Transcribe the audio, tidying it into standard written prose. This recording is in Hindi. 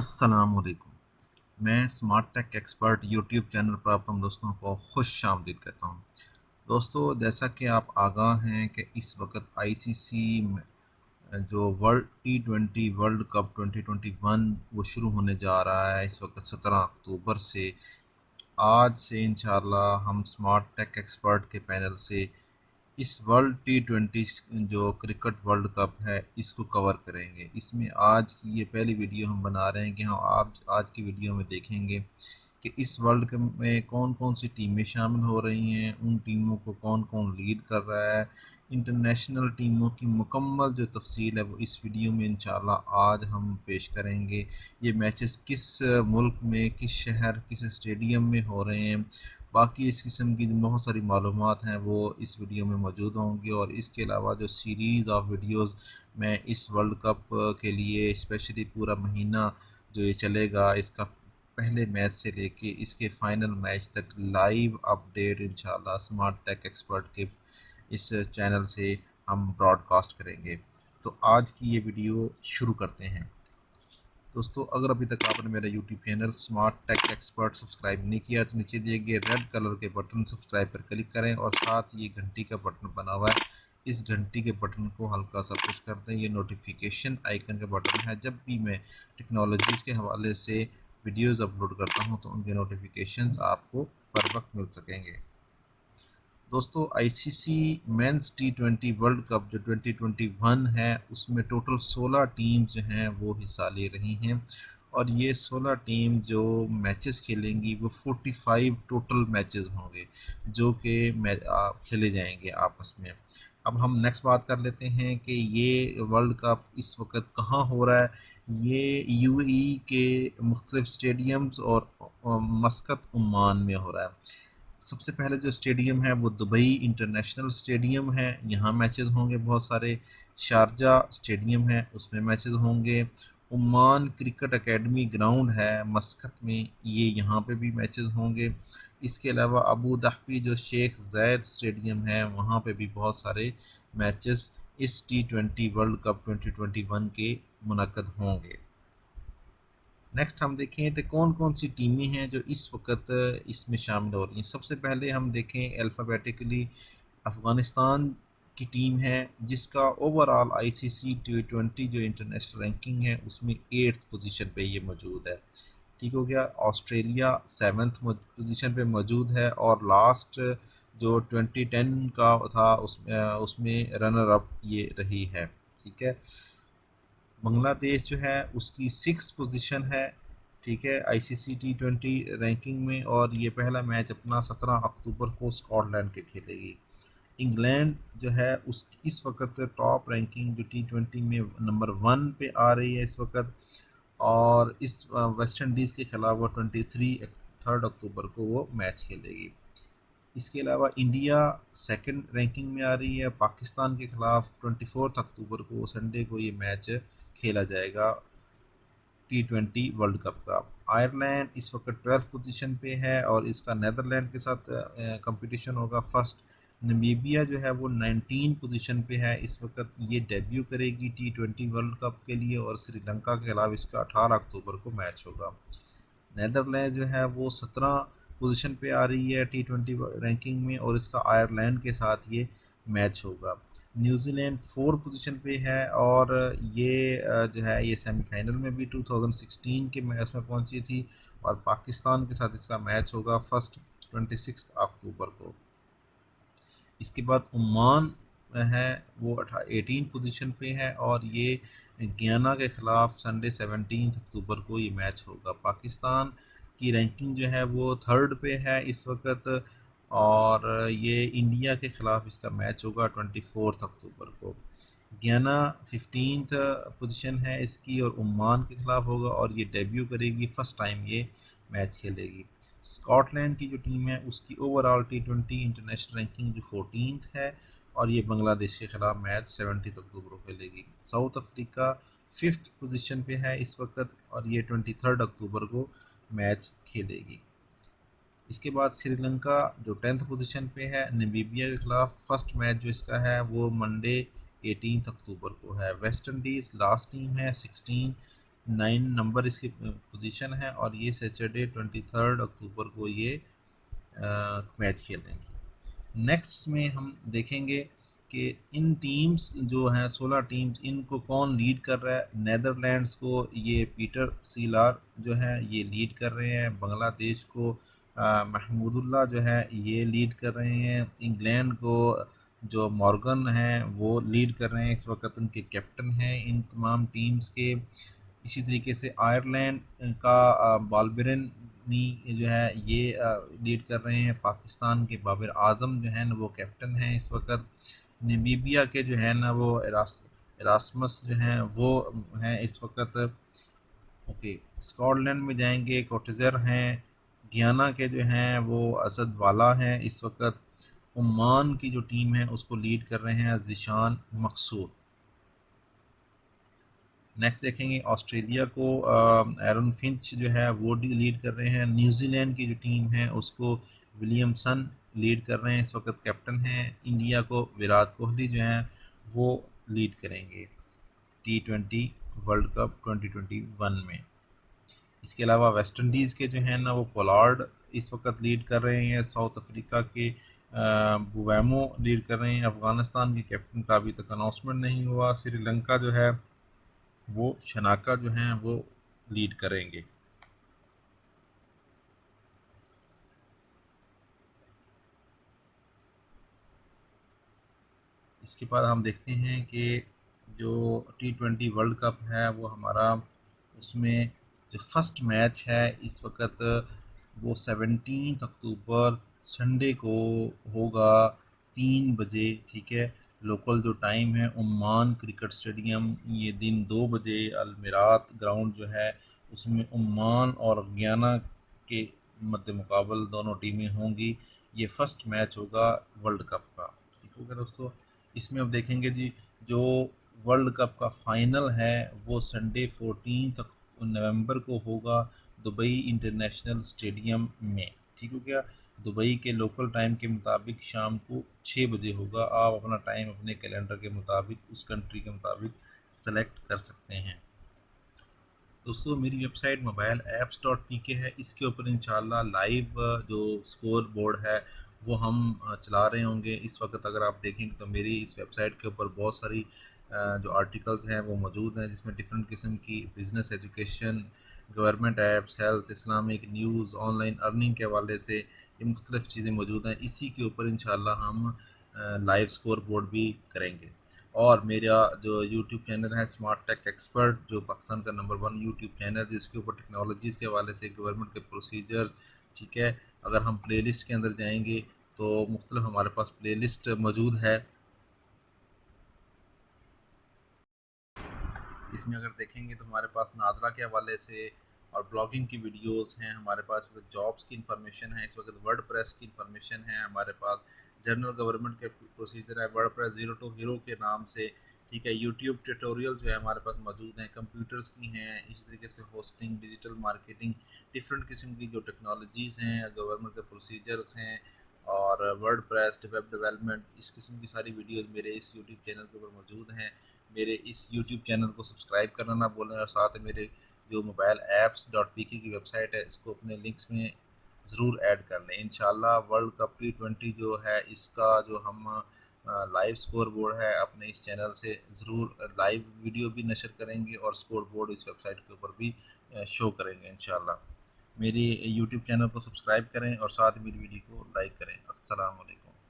अस्सलामुअलैकुम। मैं Smart Tech Expert YouTube channel पर आप हम दोस्तों को खुश आमदीद कहता हूँ। दोस्तों, जैसा कि आप आगाह हैं कि इस वक्त आईसीसी में जो वर्ल्ड टी20 वर्ल्ड कप 2021 वो शुरू होने जा रहा है। इस वक्त 17 अक्टूबर से आज से इंशाल्लाह हम स्मार्ट टेक एक्सपर्ट के पैनल से इस वर्ल्ड टी20 जो क्रिकेट वर्ल्ड कप है इसको कवर करेंगे। इसमें आज की ये पहली वीडियो हम बना रहे हैं कि हम आप आज की वीडियो में देखेंगे कि इस वर्ल्ड कप में कौन कौन सी टीमें शामिल हो रही हैं, उन टीमों को कौन कौन लीड कर रहा है। इंटरनेशनल टीमों की मुकम्मल जो तफसील है वो इस वीडियो में इंशाल्लाह आज हम पेश करेंगे। ये मैचेस किस मुल्क में, किस शहर, किस स्टेडियम में हो रहे हैं, बाकी इस किस्म की बहुत सारी मालूमात हैं वो इस वीडियो में मौजूद होंगी। और इसके अलावा जो सीरीज़ ऑफ वीडियोस मैं इस वर्ल्ड कप के लिए स्पेशली पूरा महीना जो ये चलेगा, इसका पहले मैच से लेके इसके फाइनल मैच तक लाइव अपडेट इंशाल्लाह स्मार्ट टेक एक्सपर्ट के इस चैनल से हम ब्रॉडकास्ट करेंगे। तो आज की ये वीडियो शुरू करते हैं। दोस्तों, अगर अभी तक आपने मेरा YouTube channel Smart Tech Expert subscribe नहीं किया तो नीचे दिए गए रेड कलर के बटन सब्सक्राइब पर क्लिक करें और साथ ये घंटी का बटन बना हुआ है, इस घंटी के बटन को हल्का सा पुश कर दें। ये नोटिफिकेशन आइकन का बटन है। जब भी मैं टेक्नोलॉजीज़ के हवाले से वीडियोज़ अपलोड करता हूँ तो उनके नोटिफिकेशंस आपको बर वक्त मिल सकेंगे। दोस्तों, आईसीसी मेंस टी20 वर्ल्ड कप जो 2021 है उसमें टोटल 16 टीम जो हैं वो हिस्सा ले रही हैं और ये 16 टीम जो मैचेस खेलेंगी वो 45 टोटल मैचेस होंगे जो कि खेले जाएंगे आपस में। अब हम नेक्स्ट बात कर लेते हैं कि ये वर्ल्ड कप इस वक्त कहाँ हो रहा है। ये यूएई के मुख्तलिफ स्टेडियम्स और मस्कत ओमान में हो रहा है। सबसे पहले जो स्टेडियम है वो दुबई इंटरनेशनल स्टेडियम है, यहाँ मैचेस होंगे बहुत सारे। शारजा स्टेडियम है, उसमें मैचेस होंगे। ओमान क्रिकेट एकेडमी ग्राउंड है मस्कत में, ये यहाँ पे भी मैचेस होंगे। इसके अलावा अबू धाबी जो शेख ज़ायद स्टेडियम है वहाँ पे भी बहुत सारे मैचेस इस टी20 वर्ल्ड कप 2021 के मुनक्कद होंगे। नेक्स्ट हम देखें तो कौन कौन सी टीमें हैं जो इस वक्त इसमें शामिल हो रही हैं। सबसे पहले हम देखें अल्फ़ाबेटिकली अफ़गानिस्तान की टीम है जिसका ओवरऑल आईसीसी टी20 जो इंटरनेशनल रैंकिंग है उसमें 8th पोजीशन पे ये मौजूद है। ठीक हो गया। ऑस्ट्रेलिया 7th पोजीशन पे मौजूद है और लास्ट जो 2010 का था उसमें रनर अप ये रही है। ठीक है। बांग्लादेश जो है उसकी 6th पोजीशन है, ठीक है, आईसीसी टी20 रैंकिंग में, और ये पहला मैच अपना 17 अक्टूबर को स्कॉटलैंड के खेलेगी। इंग्लैंड जो है उस इस वक्त टॉप रैंकिंग जो टी20 में नंबर 1 पे आ रही है इस वक्त, और इस वेस्ट इंडीज़ के खिलाफ वो 3 अक्टूबर को वो मैच खेलेगी। इसके अलावा इंडिया 2nd रैंकिंग में आ रही है, पाकिस्तान के खिलाफ 24 अक्टूबर को संडे को ये मैच खेला जाएगा टी20 वर्ल्ड कप का। आयरलैंड इस वक्त 12th पोजीशन पे है और इसका नीदरलैंड के साथ कंपटीशन होगा फर्स्ट। नमीबिया जो है वो 19 पोजीशन पे है इस वक्त, ये डेब्यू करेगी टी20 वर्ल्ड कप के लिए और श्रीलंका के खिलाफ इसका 18 अक्टूबर को मैच होगा। नीदरलैंड जो है वो 17 पोजीशन पे आ रही है टी20 रैंकिंग में और इसका आयरलैंड के साथ ये मैच होगा। न्यूजीलैंड 4 पोजीशन पे है और ये जो है ये सेमीफाइनल में भी 2016 के मैच में पहुंची थी और पाकिस्तान के साथ इसका मैच होगा फर्स्ट 26 अक्टूबर को। इसके बाद ओमान है वो 18 पोजीशन पे है और ये गयाना के ख़िलाफ़ संडे 17 अक्टूबर को ये मैच होगा। पाकिस्तान की रैंकिंग जो है वो 3rd पे है इस वक्त और ये इंडिया के ख़िलाफ़ इसका मैच होगा 24 अक्टूबर को। गयाना 15th पोजीशन है इसकी और ओमान के ख़िलाफ़ होगा और ये डेब्यू करेगी, फ़र्स्ट टाइम ये मैच खेलेगी। स्कॉटलैंड की जो टीम है उसकी ओवरऑल टी20 इंटरनेशनल रैंकिंग जो 14th है और ये बांग्लादेश के ख़िलाफ़ मैच 17 अक्टूबर को खेलेगी। साउथ अफ्रीका 5th पोजीशन पे है इस वक्त और ये 23 अक्टूबर को मैच खेलेगी। इसके बाद श्रीलंका जो 10th पोजीशन पे है नमीबिया के खिलाफ, फर्स्ट मैच जो इसका है वो मंडे 18 अक्टूबर को है। वेस्ट इंडीज़ लास्ट टीम है 16 9 नंबर इसकी पोजीशन है और ये सैटरडे 23 अक्टूबर को ये मैच खेलेंगी। नेक्स्ट में हम देखेंगे कि इन टीम्स जो हैं 16 टीम्स, इनको कौन लीड कर रहा है। नेदरलैंड्स को ये पीटर सीलार जो है ये लीड कर रहे हैं। बांग्लादेश को महमूदुल्लाह जो है ये लीड कर रहे हैं। इंग्लैंड को जो मॉर्गन हैं वो लीड कर रहे हैं, इस वक्त उनके कैप्टन हैं इन तमाम टीम्स के। इसी तरीके से आयरलैंड का बालबेरन नी जो है ये लीड कर रहे हैं। पाकिस्तान के बाबर आजम जो है ना वो कैप्टन हैं इस वक्त। नमीबिया के जो है ना वो एरास्मस जो हैं वो हैं इस वक्त। ओके, स्कॉटलैंड में जाएंगे, कोटेजर हैं। गियाना के जो हैं वो असद वाला हैं इस वक्त। ओमान की जो टीम है उसको लीड कर रहे हैं ज़िशान मकसूद। नेक्स्ट देखेंगे ऑस्ट्रेलिया को एरन फिंच जो है वो लीड कर रहे हैं। न्यूजीलैंड की जो टीम है उसको विलियमसन लीड कर रहे हैं, इस वक्त कैप्टन हैं। इंडिया को विराट कोहली जो हैं वो लीड करेंगे T20 वर्ल्ड कप 2021 में। इसके अलावा वेस्ट इंडीज़ के जो हैं ना वो पोलार्ड इस वक्त लीड कर रहे हैं। साउथ अफ्रीका के बुवैमो लीड कर रहे हैं। अफ़गानिस्तान के कैप्टन का अभी तक अनाउंसमेंट नहीं हुआ। श्रीलंका जो है वो शनाका जो हैं वो लीड करेंगे। इसके बाद हम देखते हैं कि जो T20 वर्ल्ड कप है वो हमारा, उसमें जो फर्स्ट मैच है इस वक्त वो 17 अक्टूबर संडे को होगा 3 बजे, ठीक है। लोकल जो टाइम है ओमान क्रिकेट स्टेडियम, ये दिन 2 बजे अलमिरात ग्राउंड जो है उसमें ओमान और गियाना के मध्य मुकाबल दोनों टीमें होंगी। ये फर्स्ट मैच होगा वर्ल्ड कप का, ठीक हो गया दोस्तों। इसमें अब देखेंगे जी जो वर्ल्ड कप का फाइनल है वो संडे 14 नवंबर को होगा दुबई इंटरनेशनल स्टेडियम में, ठीक हो गया। दुबई के लोकल टाइम के मुताबिक शाम को 6 बजे होगा। आप अपना टाइम अपने कैलेंडर के मुताबिक उस कंट्री के मुताबिक सेलेक्ट कर सकते हैं। दोस्तों मेरी website mobile apps dot P के है, इसके ऊपर इंशाल्लाह लाइव जो स्कोर बोर्ड है वो हम चला रहे होंगे इस वक्त। अगर आप देखेंगे तो मेरी इस वेबसाइट के ऊपर बहुत सारी जो आर्टिकल्स हैं वो मौजूद हैं, जिसमें डिफरेंट किस्म की business, education, government apps, health, Islamic news, online earning के हवाले से ये मुख्तलिफ़ चीज़ें मौजूद हैं। इसी के ऊपर इंशाल्लाह हम लाइव स्कोर बोर्ड भी करेंगे। और मेरा जो यूट्यूब चैनल है स्मार्ट टेक एक्सपर्ट, जो पाकिस्तान का नंबर 1 यूट्यूब चैनल जिसके ऊपर टेक्नोलॉजीज़ के हवाले से, गवर्नमेंट के प्रोसीजर्स, ठीक है। अगर हम प्लेलिस्ट के अंदर जाएंगे तो मुख्तलिफ हमारे पास प्लेलिस्ट मौजूद है। इसमें अगर देखेंगे तो हमारे पास नादरा के हवाले से और ब्लॉगिंग की वीडियोस हैं हमारे पास, जॉब्स की इंफॉर्मेशन है, इस वक्त वर्ड प्रेस की इंफॉर्मेशन है हमारे पास, जनरल गवर्नमेंट के प्रोसीजर है वर्ड प्रेस 0 to हीरो के नाम से, ठीक है। यूट्यूब ट्यूटोरियल जो है हमारे पास मौजूद हैं, कंप्यूटर्स की हैं, इसी तरीके से होस्टिंग, डिजिटल मार्केटिंग, डिफरेंट किस्म की जो टेक्नोलॉजीज़ हैं, गवर्नमेंट के प्रोसीजर्स हैं और वर्ड प्रेस, वेब डेवलपमेंट, इस किस्म की सारी वीडियोज़ मेरे इस यूट्यूब चैनल के ऊपर मौजूद हैं। मेरे इस यूट्यूब चैनल को सब्सक्राइब करना ना भूलें और साथ में मेरे जो मोबाइल ऐप्स डॉट पी के की वेबसाइट है इसको अपने लिंक्स में ज़रूर ऐड कर लें। इंशाल्लाह वर्ल्ड कप T20 जो है इसका जो हम लाइव स्कोर बोर्ड है अपने इस चैनल से ज़रूर लाइव वीडियो भी नशर करेंगे और स्कोर बोर्ड इस वेबसाइट के ऊपर भी शो करेंगे इंशाल्लाह। मेरी यूट्यूब चैनल को सब्सक्राइब करें और साथ मेरी वीडियो को लाइक करें। अस्सलाम वालेकुम।